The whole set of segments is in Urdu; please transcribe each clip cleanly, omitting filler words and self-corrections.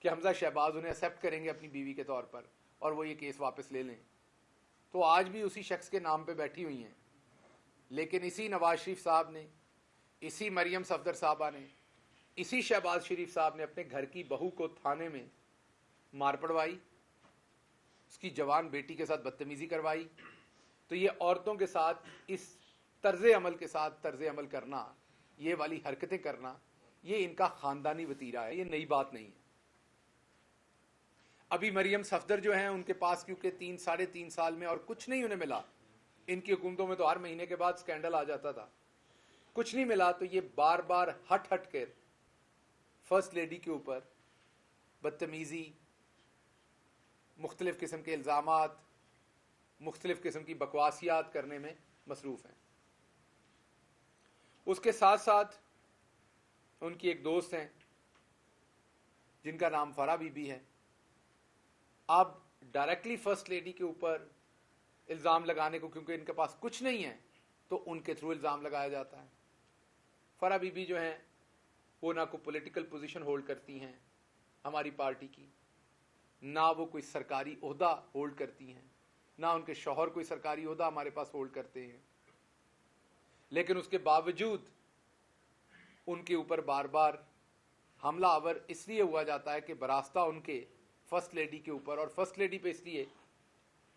کہ حمزہ شہباز انہیں ایکسیپٹ کریں گے اپنی بیوی کے طور پر اور وہ یہ کیس واپس لے لیں، تو آج بھی اسی شخص کے نام پہ بیٹھی ہوئی ہیں. لیکن اسی نواز شریف صاحب نے، اسی مریم صفدر صاحبہ نے، اسی شہباز شریف صاحب نے اپنے گھر کی بہو کو تھانے میں مار پڑوائی، اس کی جوان بیٹی کے ساتھ بدتمیزی کروائی. تو یہ عورتوں کے ساتھ اس طرز عمل کے ساتھ طرز عمل کرنا، یہ والی حرکتیں کرنا، یہ ان کا خاندانی وتیرہ ہے، یہ نئی بات نہیں ہے. ابھی مریم صفدر جو ہیں ان کے پاس کیونکہ 3.5 سال میں اور کچھ نہیں انہیں ملا، ان کی حکومتوں میں تو ہر مہینے کے بعد سکینڈل آ جاتا تھا، کچھ نہیں ملا تو یہ بار بار ہٹ کر فرسٹ لیڈی کے اوپر بدتمیزی، مختلف قسم کے الزامات، مختلف قسم کی بکواسیات کرنے میں مصروف ہیں. اس کے ساتھ ساتھ ان کی ایک دوست ہیں جن کا نام فرح بی بی ہے. اب ڈائریکٹلی فرسٹ لیڈی کے اوپر الزام لگانے کو، کیونکہ ان کے پاس کچھ نہیں ہے، تو ان کے تھرو الزام لگایا جاتا ہے. فرح بی بی جو ہیں وہ نہ کوئی پولیٹیکل پوزیشن ہولڈ کرتی ہیں ہماری پارٹی کی، نہ وہ کوئی سرکاری عہدہ ہولڈ کرتی ہیں، نہ ان کے شوہر کوئی سرکاری عہدہ ہمارے پاس ہولڈ کرتے ہیں. لیکن اس کے باوجود ان کے اوپر بار بار حملہ آور اس لیے ہوا جاتا ہے کہ براستہ ان کے فرسٹ لیڈی کے اوپر، اور فرسٹ لیڈی پہ اس لیے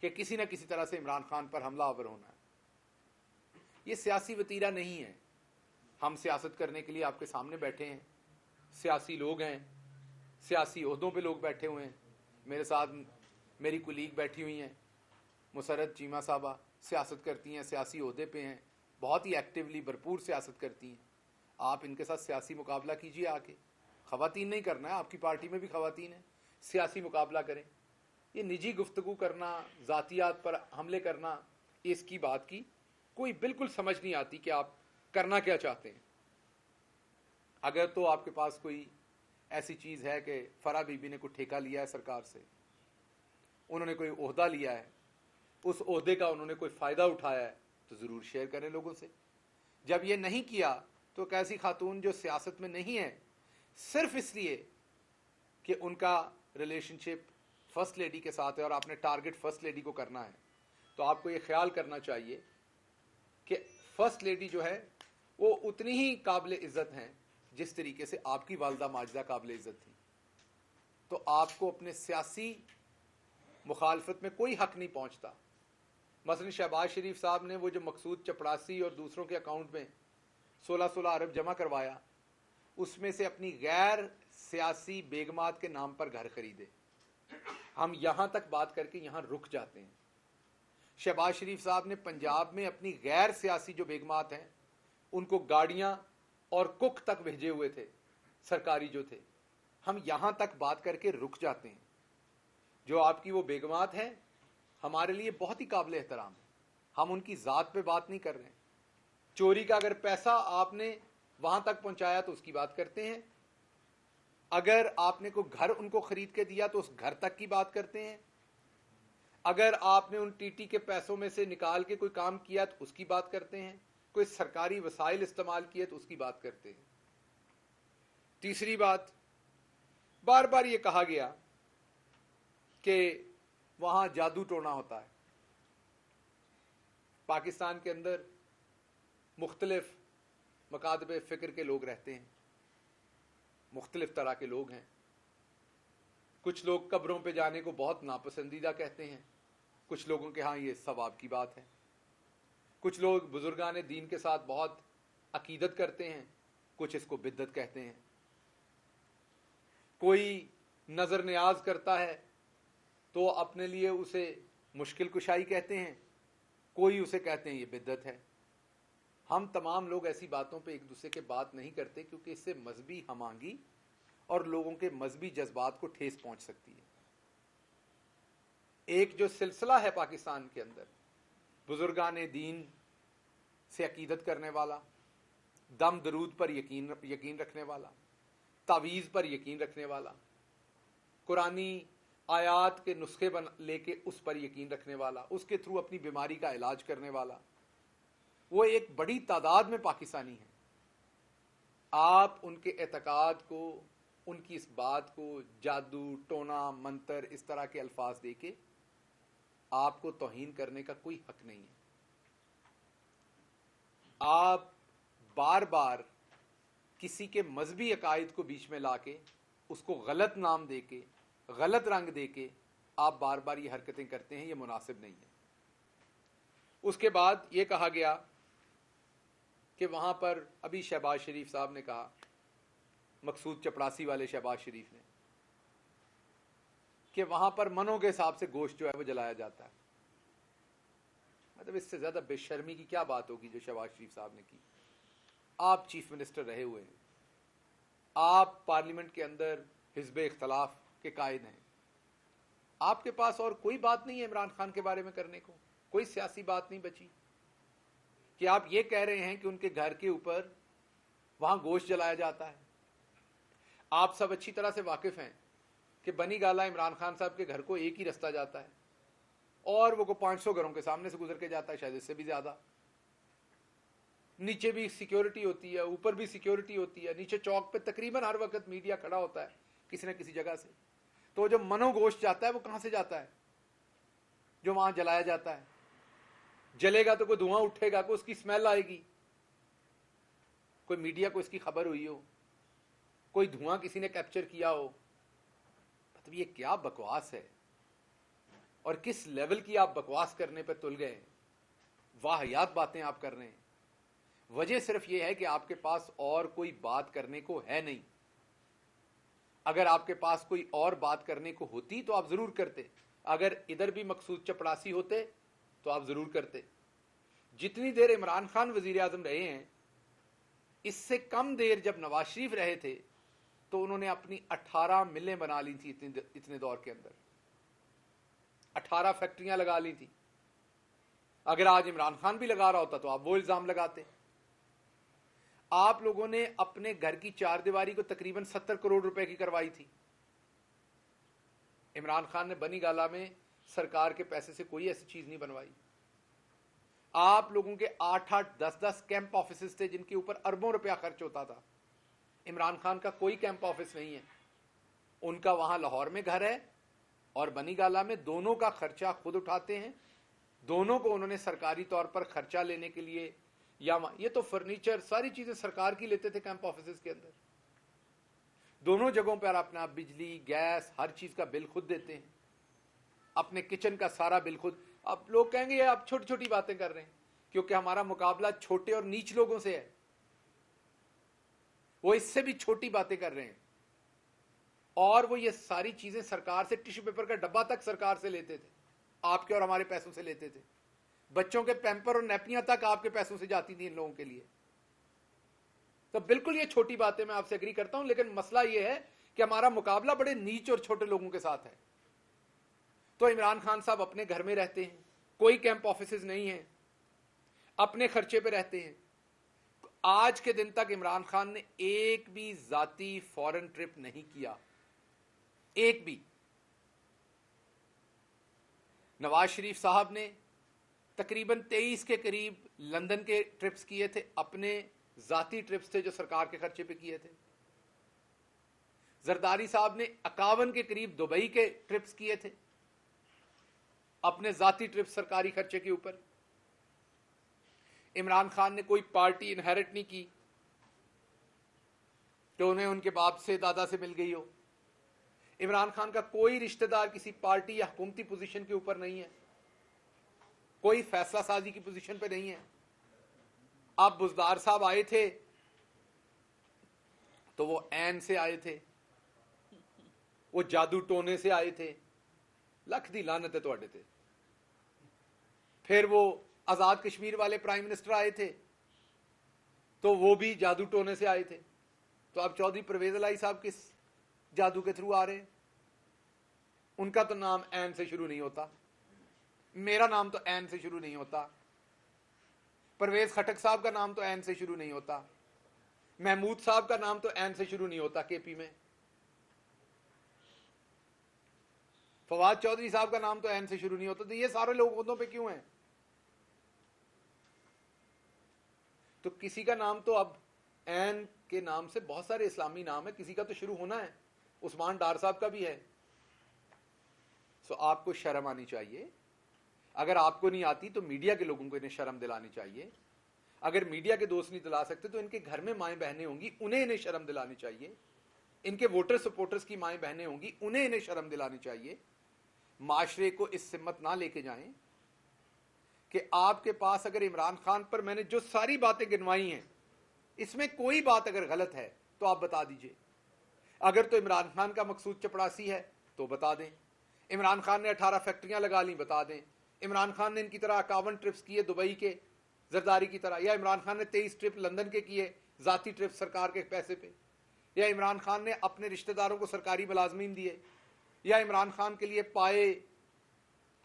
کہ کسی نہ کسی طرح سے عمران خان پر حملہ آور ہونا ہے. یہ سیاسی وتیرہ نہیں ہے. ہم سیاست کرنے کے لیے آپ کے سامنے بیٹھے ہیں، سیاسی لوگ ہیں، سیاسی عہدوں پہ لوگ بیٹھے ہوئے ہیں. میرے ساتھ میری کولیگ بیٹھی ہوئی ہیں، مسرت چیمہ صاحبہ سیاست کرتی ہیں، سیاسی عہدے پہ ہیں، بہت ہی ایکٹیولی بھرپور سیاست کرتی ہیں. آپ ان کے ساتھ سیاسی مقابلہ کیجیے آ کے. خواتین نہیں کرنا ہے، آپ کی پارٹی میں بھی خواتین ہیں، سیاسی مقابلہ کریں. یہ نجی گفتگو کرنا، ذاتیات پر حملے کرنا، اس کی بات کی کوئی بالکل سمجھ نہیں آتی کہ آپ کرنا کیا چاہتے ہیں. اگر تو آپ کے پاس کوئی ایسی چیز ہے کہ فرح بی بی نے کوئی ٹھیکہ لیا ہے سرکار سے، انہوں نے کوئی عہدہ لیا ہے، اس عہدے کا انہوں نے کوئی فائدہ اٹھایا ہے، تو ضرور شیئر کریں لوگوں سے. جب یہ نہیں کیا تو ایک ایسی خاتون جو سیاست میں نہیں ہے، صرف اس لیے کہ ان کا ریلیشن شپ فرسٹ لیڈی کے ساتھ ہے اور آپ نے ٹارگٹ فرسٹ لیڈی کو کرنا ہے، تو آپ کو یہ خیال کرنا چاہیے کہ فرسٹ لیڈی جو ہے وہ اتنی ہی قابل عزت ہیں جس طریقے سے آپ کی والدہ ماجدہ قابل عزت تھی. تو آپ کو اپنے سیاسی مخالفت میں کوئی حق نہیں پہنچتا. مثلا شہباز شریف صاحب نے وہ جو مقصود چپڑاسی اور دوسروں کے اکاؤنٹ میں 16 ارب جمع کروایا، اس میں سے اپنی غیر سیاسی بیگمات کے نام پر گھر خریدے. ہم یہاں تک بات کر کے یہاں رک جاتے ہیں. شہباز شریف صاحب نے پنجاب میں اپنی غیر سیاسی جو بیگمات ہیں ان کو گاڑیاں اور کک تک بھیجے ہوئے تھے، سرکاری جو تھے. ہم یہاں تک بات کر کے رک جاتے ہیں. جو آپ کی وہ بیگمات ہیں ہمارے لیے بہت ہی قابل احترام ہے، ہم ان کی ذات پہ بات نہیں کر رہے ہیں. چوری کا اگر پیسہ آپ نے وہاں تک پہنچایا تو اس کی بات کرتے ہیں، اگر آپ نے کوئی گھر ان کو خرید کے دیا تو اس گھر تک کی بات کرتے ہیں، اگر آپ نے ان ٹی ٹی کے پیسوں میں سے نکال کے کوئی کام کیا تو اس کی بات کرتے ہیں، کوئی سرکاری وسائل استعمال کیے تو اس کی بات کرتے ہیں. تیسری بات، بار بار یہ کہا گیا کہ وہاں جادو ٹونا ہوتا ہے. پاکستان کے اندر مختلف مکاتب فکر کے لوگ رہتے ہیں، مختلف طرح کے لوگ ہیں. کچھ لوگ قبروں پہ جانے کو بہت ناپسندیدہ کہتے ہیں، کچھ لوگوں کے ہاں یہ ثواب کی بات ہے. کچھ لوگ بزرگان دین کے ساتھ بہت عقیدت کرتے ہیں، کچھ اس کو بدعت کہتے ہیں. کوئی نظر نیاز کرتا ہے تو اپنے لیے اسے مشکل کشائی کہتے ہیں، کوئی اسے کہتے ہیں یہ بدعت ہے. ہم تمام لوگ ایسی باتوں پہ ایک دوسرے کے بات نہیں کرتے کیونکہ اس سے مذہبی ہم آہنگی اور لوگوں کے مذہبی جذبات کو ٹھیس پہنچ سکتی ہے. ایک جو سلسلہ ہے پاکستان کے اندر بزرگان دین سے عقیدت کرنے والا، دم درود پر یقین رکھنے والا، تعویذ پر یقین رکھنے والا، قرآنی آیات کے نسخے لے کے اس پر یقین رکھنے والا، اس کے تھرو اپنی بیماری کا علاج کرنے والا، وہ ایک بڑی تعداد میں پاکستانی ہیں. آپ ان کے اعتقاد کو ان کی اس بات کو جادو ٹونا منتر اس طرح کے الفاظ دے کے آپ کو توہین کرنے کا کوئی حق نہیں ہے. آپ بار بار کسی کے مذہبی عقائد کو بیچ میں لا کے اس کو غلط نام دے کے غلط رنگ دے کے آپ بار بار یہ حرکتیں کرتے ہیں, یہ مناسب نہیں ہے. اس کے بعد یہ کہا گیا کہ وہاں پر ابھی شہباز شریف صاحب نے کہا, مقصود چپڑاسی والے شہباز شریف نے, کہ وہاں پر منوں کے حساب سے گوشت جو ہے وہ جلایا جاتا ہے. مطلب اس سے زیادہ بے شرمی کی کیا بات ہوگی جو شہباز شریف صاحب نے کی. آپ چیف منسٹر رہے ہوئے ہیں, آپ پارلیمنٹ کے اندر حزب اختلاف کے قائد ہیں, آپ کے پاس اور کوئی بات نہیں ہے عمران خان کے بارے میں کرنے کو, کوئی سیاسی بات نہیں بچی کہ آپ یہ کہہ رہے ہیں کہ ان کے گھر کے اوپر وہاں گوشت جلایا جاتا ہے. آپ سب اچھی طرح سے واقف ہیں کہ بنی گالا عمران خان صاحب کے گھر کو ایک ہی رستہ جاتا ہے اور وہ کو 500 گھروں کے سامنے سے گزر کے جاتا ہے, شاید اس سے بھی زیادہ. نیچے بھی سیکیورٹی ہوتی ہے, اوپر بھی سیکیورٹی ہوتی ہے, نیچے چوک پہ تقریباً ہر وقت میڈیا کھڑا ہوتا ہے کسی نہ کسی جگہ سے. تو جب منو گوشت جاتا ہے وہ کہاں سے جاتا ہے جو وہاں جلایا جاتا ہے؟ جلے گا تو کوئی دھواں اٹھے گا, کوئی اس کی اسمیل آئے گی, کوئی میڈیا کو اس کی خبر ہوئی ہو, کوئی دھواں کسی نے کیپچر کیا ہو. مطلب یہ کیا بکواس ہے اور کس لیول کی آپ بکواس کرنے پہ تل گئے. واہیات باتیں آپ کر رہے ہیں. وجہ صرف یہ ہے کہ آپ کے پاس اور کوئی بات کرنے کو ہے نہیں. اگر آپ کے پاس کوئی اور بات کرنے کو ہوتی تو آپ ضرور کرتے. اگر ادھر بھی مقصود چپڑاسی ہوتے تو آپ ضرور کرتے. جتنی دیر عمران خان وزیر اعظم رہے ہیں, اس سے کم دیر جب نواز شریف رہے تھے تو انہوں نے اپنی 18 ملیں بنا لی تھی اتنے دور کے اندر, 18 فیکٹریاں لگا لی تھی. اگر آج عمران خان بھی لگا رہا ہوتا تو آپ وہ الزام لگاتے. آپ لوگوں نے اپنے گھر کی چار دیواری کو تقریباً 70 کروڑ روپے کی کروائی تھی. عمران خان نے بنی گالا میں سرکار کے پیسے سے کوئی ایسی چیز نہیں بنوائی. آپ لوگوں کے 8-8 10-10 کیمپ آفیسز تھے جن کے اوپر اربوں روپیہ خرچ ہوتا تھا. عمران خان کا کوئی کیمپ آفس نہیں ہے. ان کا وہاں لاہور میں گھر ہے اور بنی گالا میں, دونوں کا خرچہ خود اٹھاتے ہیں. دونوں کو انہوں نے سرکاری طور پر خرچہ لینے کے لیے, یا یہ تو فرنیچر ساری چیزیں سرکار کی لیتے تھے کیمپ آفیسز کے اندر. دونوں جگہوں پر اپنا بجلی گیس ہر چیز کا بل خود دیتے ہیں, اپنے کچن کا سارا بل خود. اب لوگ کہیں گے آپ چھوٹی چھوٹی باتیں کر رہے ہیں, کیونکہ ہمارا مقابلہ چھوٹے اور نیچ لوگوں سے ہے. وہ اس سے بھی چھوٹی باتیں کر رہے ہیں, اور وہ یہ ساری چیزیں سرکار سے, ٹیشو پیپر کا ڈبہ تک سرکار سے لیتے تھے, آپ کے اور ہمارے پیسوں سے لیتے تھے. بچوں کے پیمپر اور نیپیاں تک آپ کے پیسوں سے جاتی تھی ان لوگوں کے لیے. تو بالکل یہ چھوٹی باتیں, میں آپ سے اگری کرتا ہوں, لیکن مسئلہ یہ ہے کہ ہمارا مقابلہ بڑے نیچ اور چھوٹے لوگوں کے ساتھ ہے. تو عمران خان صاحب اپنے گھر میں رہتے ہیں, کوئی کیمپ آفیسز نہیں ہیں, اپنے خرچے پہ رہتے ہیں. آج کے دن تک عمران خان نے ایک بھی ذاتی فورن ٹرپ نہیں کیا, ایک بھی. نواز شریف صاحب نے تقریباً 23 کے قریب لندن کے ٹرپس کیے تھے, اپنے ذاتی ٹرپس تھے جو سرکار کے خرچے پہ کیے تھے. زرداری صاحب نے 51 کے قریب دبئی کے ٹرپس کیے تھے, اپنے ذاتی ٹرپس سرکاری خرچے کے اوپر. عمران خان نے کوئی پارٹی انہیرٹ نہیں کی تو انہیں ان کے باپ سے دادا سے مل گئی ہو. عمران خان کا کوئی رشتہ دار کسی پارٹی یا حکومتی پوزیشن کے اوپر نہیں ہے, کوئی فیصلہ سازی کی پوزیشن پہ نہیں ہے. اب بزدار صاحب آئے تھے تو وہ این سے آئے تھے, وہ جادو ٹونے سے آئے تھے, لکھ دی لعنت ہے تواڈے تے. پھر وہ آزاد کشمیر والے پرائم منسٹر آئے تھے تو وہ بھی جادو ٹونے سے آئے تھے. تو اب چودھری پرویز الہی صاحب کس جادو کے تھرو آ رہے ہیں؟ ان کا تو نام این سے شروع نہیں ہوتا, میرا نام تو این سے شروع نہیں ہوتا, پرویز خٹک صاحب کا نام تو این سے شروع نہیں ہوتا, محمود صاحب کا نام تو این سے شروع نہیں ہوتا کے پی میں, فواد چودھری صاحب کا نام تو این سے شروع نہیں ہوتا. تو یہ سارے لوگ عہدوں پہ کیوں ہیں؟ تو کسی کا نام تو اب این کے نام سے بہت سارے اسلامی نام ہیں, کسی کا تو شروع ہونا ہے, عثمان ڈار صاحب کا بھی ہے. سو آپ کو شرم آنی چاہیے. اگر آپ کو نہیں آتی تو میڈیا کے لوگوں کو انہیں شرم دلانی چاہیے. اگر میڈیا کے دوست نہیں دلا سکتے تو ان کے گھر میں مائیں بہنیں ہوں گی, انہیں شرم دلانی چاہیے. ان کے ووٹر سپورٹرز کی مائیں بہنیں ہوں گی, انہیں شرم دلانی چاہیے. معاشرے کو اس سمت نہ لے کے جائیں کہ آپ کے پاس اگر عمران خان پر میں نے جو ساری باتیں گنوائی ہیں اس میں کوئی بات اگر غلط ہے تو آپ بتا دیجئے. اگر تو عمران خان کا مقصود چپڑاسی ہے تو بتا دیں. عمران خان نے 18 فیکٹریاں لگا لیں, بتا دیں. عمران خان نے ان کی طرح 51 ٹرپس کیے دبئی کے زرداری کی طرح, یا عمران خان نے 23 ٹرپ لندن کے کیے ذاتی ٹرپ سرکار کے پیسے پہ, یا عمران خان نے اپنے رشتہ داروں کو سرکاری ملازمین دیے, یا عمران خان کے لیے پائے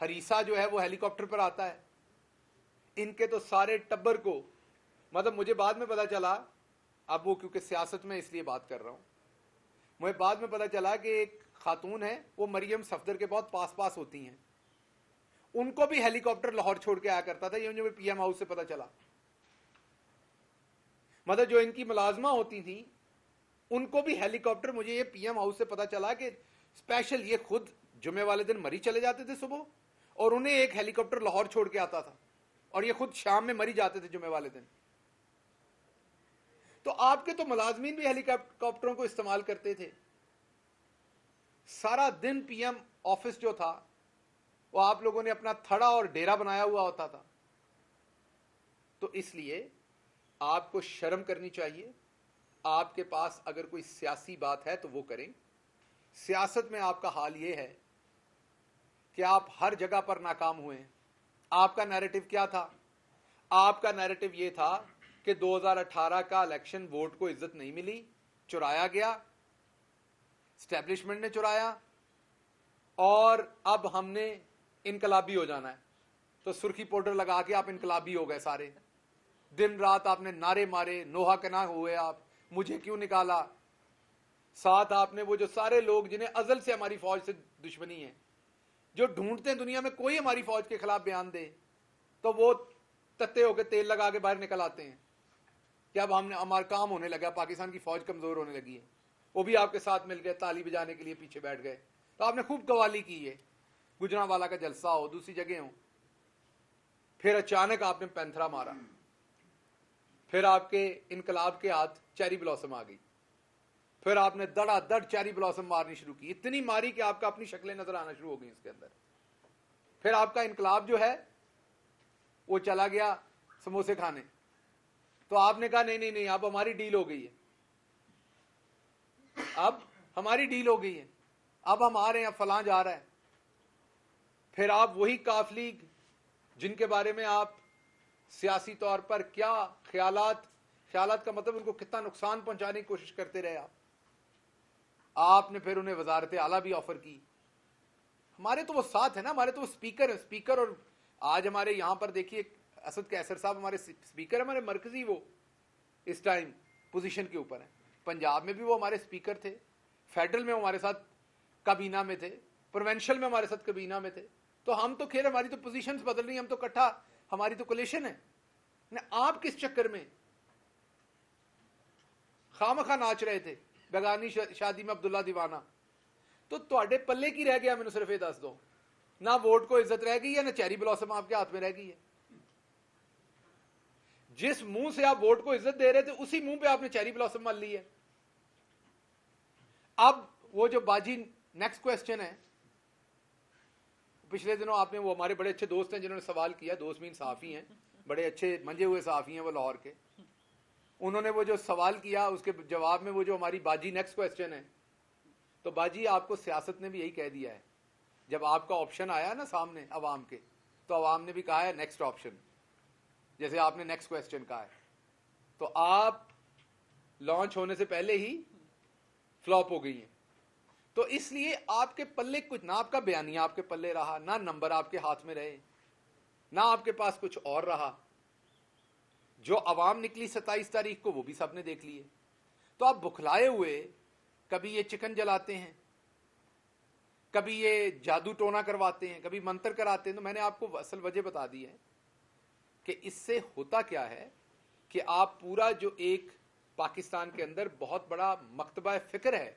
ہریسہ جو ہے وہ ہیلی کاپٹر پر آتا ہے. ان کے تو سارے ٹبر کو, مطلب مجھے بعد میں پتا چلا, اب وہ کیونکہ سیاست میں اس لیے بات کر رہا ہوں, مجھے بعد میں پتا چلا کہ ایک خاتون ہے, وہ مریم صفدر کے بہت پاس ہوتی ہیں, ان کو بھی ہیلی کاپٹر لاہور چھوڑ کے آیا کرتا تھا. یہ مجھے پی ایم ہاؤس سے پتا چلا. مطلب جو ان کی ملازمہ ہوتی تھی ان کو بھی ہیلی کاپٹر, مجھے یہ پی ایم ہاؤس سے پتا چلا کہ اسپیشل یہ خود جمعے والے دن مری چلے جاتے تھے صبح, اور انہیں ایک ہیلی کاپٹر لاہور چھوڑ کے آتا تھا, اور یہ خود شام میں مری جاتے تھے جمعے والے دن. تو آپ کے تو ملازمین بھی ہیلی کاپٹروں کو استعمال کرتے تھے. سارا دن پی ایم آفس جو تھا وہ آپ لوگوں نے اپنا تھڑا اور ڈیرا بنایا ہوا ہوتا تھا. تو اس لیے آپ کو شرم کرنی چاہیے. آپ کے پاس اگر کوئی سیاسی بات ہے تو وہ کریں. سیاست میں آپ کا حال یہ ہے کہ آپ ہر جگہ پر ناکام ہوئے ہیں. آپ کا نیریٹو کیا تھا؟ آپ کا نیریٹو یہ تھا کہ 2018 کا الیکشن ووٹ کو عزت نہیں ملی, چرایا گیا, اسٹیبلشمنٹ نے چرایا, اور اب ہم نے انقلابی ہو جانا ہے. تو سرخی پاؤڈر لگا کے آپ انقلابی ہو گئے سارے. دن رات آپ نے نعرے مارے, نوحہ کنا ہوئے آپ, مجھے کیوں نکالا. ساتھ آپ نے وہ جو سارے لوگ جنہیں ازل سے ہماری فوج سے دشمنی ہے, جو ڈھونڈتے ہیں دنیا میں کوئی ہماری فوج کے خلاف بیان دے, تو وہ تتے ہو کے تیل لگا کے باہر نکل آتے ہیں کہ اب ہمارا کام ہونے لگا, پاکستان کی فوج کمزور ہونے لگی ہے. وہ بھی آپ کے ساتھ مل گئے, تالی بجانے کے لیے پیچھے بیٹھ گئے. تو آپ نے خوب قوالی کی ہے, گجرانوالا کا جلسہ ہو, دوسری جگہ ہو. پھر اچانک آپ نے پینتھرا مارا, پھر آپ کے انقلاب کے ہاتھ چیری بلاسم آ گئی, پھر آپ نے دڑا دڑ چیری بلاسم مارنی شروع کی, اتنی ماری کہ آپ کا اپنی شکلیں نظر آنا شروع ہو گئی اس کے اندر. پھر آپ کا انقلاب جو ہے وہ چلا گیا سموسے کھانے. تو آپ نے کہا نہیں اب ہماری ڈیل ہو گئی ہے, اب ہماری ڈیل ہو گئی ہے, اب ہم آ رہے ہیں, فلاں جا رہا ہے. پھر آپ وہی کاف لیگ جن کے بارے میں آپ سیاسی طور پر کیا خیالات کا مطلب ان کو کتنا نقصان پہنچانے کی کوشش کرتے رہے آپ نے پھر انہیں وزارت اعلیٰ بھی آفر کی. ہمارے تو وہ ساتھ ہے نا, ہمارے تو وہ اسپیکر ہیں, اسپیکر. اور آج ہمارے یہاں پر دیکھیے اسد کیسر صاحب ہمارے اسپیکر, ہمارے مرکزی وہ اس ٹائم پوزیشن کے اوپر ہیں. پنجاب میں بھی وہ ہمارے اسپیکر تھے, فیڈرل میں ہمارے ساتھ کابینہ میں تھے, پروونشل میں ہمارے ساتھ کابینہ میں تھے. تو ہم تو خیر ہماری تو پوزیشنز بدل رہی ہیں, ہم تو اکٹھا, ہماری تو کولیشن ہے. آپ کس چکر میں خامخواہ ناچ رہے تھے بیگانی شادی میں عبداللہ دیوانہ. تو تواڈے پلے کی رہ گیا, مینوں صرف یہ دس دو, نہ ووٹ کو عزت رہ گئی ہے, نہ چیری بلاسم آپ کے ہاتھ میں رہ گئی ہے. جس منہ سے آپ ووٹ کو عزت دے رہے تھے اسی منہ پہ آپ نے چیری بلاسم مل لی ہے. اب وہ جو باجی نیکسٹ کوسچن ہے, پچھلے دنوں آپ نے, وہ ہمارے بڑے اچھے دوست ہیں جنہوں نے سوال کیا, دوست مین صحافی ہیں, بڑے اچھے منجے ہوئے صحافی ہیں وہ لاہور کے, انہوں نے وہ جو سوال کیا اس کے جواب میں وہ جو ہماری باجی نیکسٹ کوسچن ہے, تو باجی آپ کو سیاست نے بھی یہی کہہ دیا ہے. جب آپ کا آپشن آیا نا سامنے عوام کے, تو عوام نے بھی کہا ہے نیکسٹ آپشن, جیسے آپ نے نیکسٹ کوسچن کہا ہے. تو آپ لانچ ہونے سے پہلے ہی فلاپ ہو گئی ہیں. تو اس لیے آپ کے پلے کچھ نہ, آپ کا بیانیہ آپ کے پلے رہا, نہ نمبر آپ کے ہاتھ میں رہے, نہ آپ کے پاس کچھ اور رہا. جو عوام نکلی 27 تاریخ کو وہ بھی سب نے دیکھ لیے. تو آپ بکھلائے ہوئے, کبھی یہ چکن جلاتے ہیں, کبھی یہ جادو ٹونا کرواتے ہیں, کبھی منتر کراتے ہیں. تو میں نے آپ کو اصل وجہ بتا دی ہے کہ اس سے ہوتا کیا ہے کہ آپ پورا جو ایک پاکستان کے اندر بہت بڑا مکتبہ فکر ہے،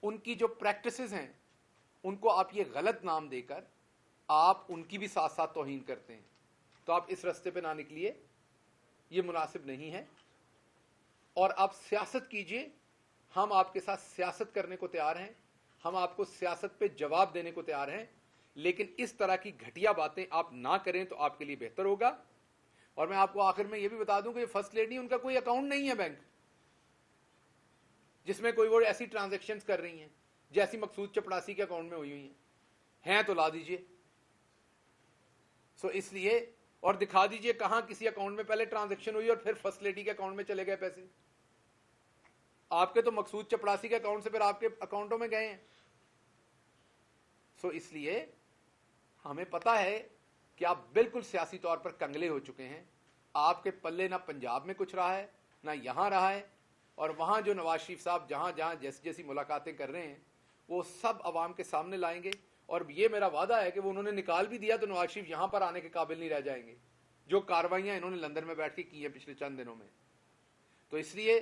ان کی جو پریکٹسز ہیں ان کو آپ یہ غلط نام دے کر آپ ان کی بھی ساتھ ساتھ توہین کرتے ہیں. تو آپ اس رستے پہ نہ نکلیے، یہ مناسب نہیں ہے. اور آپ سیاست کیجئے، ہم آپ کے ساتھ سیاست کرنے کو تیار ہیں، ہم آپ کو سیاست پہ جواب دینے کو تیار ہیں، لیکن اس طرح کی گھٹیا باتیں آپ نہ کریں تو آپ کے لیے بہتر ہوگا. اور میں آپ کو آخر میں یہ بھی بتا دوں کہ فرسٹ لیڈی ان کا کوئی اکاؤنٹ نہیں ہے بینک جس میں کوئی وہ ایسی ٹرانزیکشنز کر رہی ہیں جیسی مقصود چپڑاسی کے اکاؤنٹ میں ہوئی ہیں تو لا دیجئے. سو اس لیے اور دکھا دیجئے کہاں کسی اکاؤنٹ میں پہلے ٹرانزیکشن ہوئی اور پھر فرسٹ لیڈی کے اکاؤنٹ میں چلے گئے پیسے. آپ کے تو مقصود چپڑاسی کے اکاؤنٹ سے پھر آپ کے اکاؤنٹوں میں گئے ہیں. سو اس لیے ہمیں پتا ہے کہ آپ بالکل سیاسی طور پر کنگلے ہو چکے ہیں. آپ کے پلے نہ پنجاب میں کچھ رہا ہے نہ یہاں رہا ہے، اور وہاں جو نواز شریف صاحب جہاں جہاں جیسی جیسی ملاقاتیں کر رہے ہیں وہ سب عوام کے سامنے لائیں گے. اور یہ میرا وعدہ ہے کہ وہ انہوں نے نکال بھی دیا تو نواز شریف یہاں پر آنے کے قابل نہیں رہ جائیں گے جو کاروائیاں انہوں نے لندن میں بیٹھ کے کی ہیں پچھلے چند دنوں میں. تو اس لیے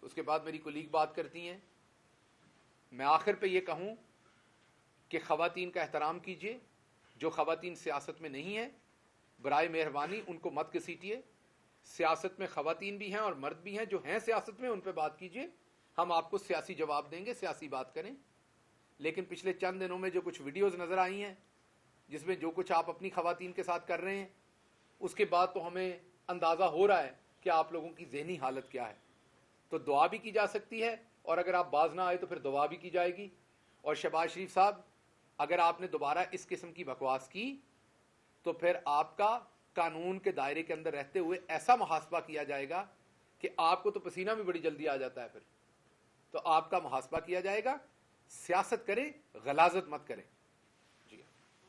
اس کے بعد میری کولیگ بات کرتی ہیں. میں آخر پہ یہ کہوں کہ خواتین کا احترام کیجیے. جو خواتین سیاست میں نہیں ہیں برائے مہربانی ان کو مت گھسیٹیے. سیاست میں خواتین بھی ہیں اور مرد بھی ہیں، جو ہیں سیاست میں ان پہ بات کیجیے. ہم آپ کو سیاسی جواب دیں گے، سیاسی بات کریں. لیکن پچھلے چند دنوں میں جو کچھ ویڈیوز نظر آئی ہیں جس میں جو کچھ آپ اپنی خواتین کے ساتھ کر رہے ہیں، اس کے بعد تو ہمیں اندازہ ہو رہا ہے کہ آپ لوگوں کی ذہنی حالت کیا ہے. تو دعا بھی کی جا سکتی ہے، اور اگر آپ باز نہ آئے تو پھر دعا بھی کی جائے گی. اور شہباز شریف صاحب، اگر آپ نے دوبارہ اس قسم کی بکواس کی تو پھر آپ کا قانون کے دائرے کے اندر رہتے ہوئے ایسا محاسبہ کیا جائے گا کہ آپ کو تو پسینہ بھی بڑی جلدی آ جاتا ہے. پھر تو آپ کا محاسبہ کیا جائے گا. سیاست کریں، غلاظت مت کریں.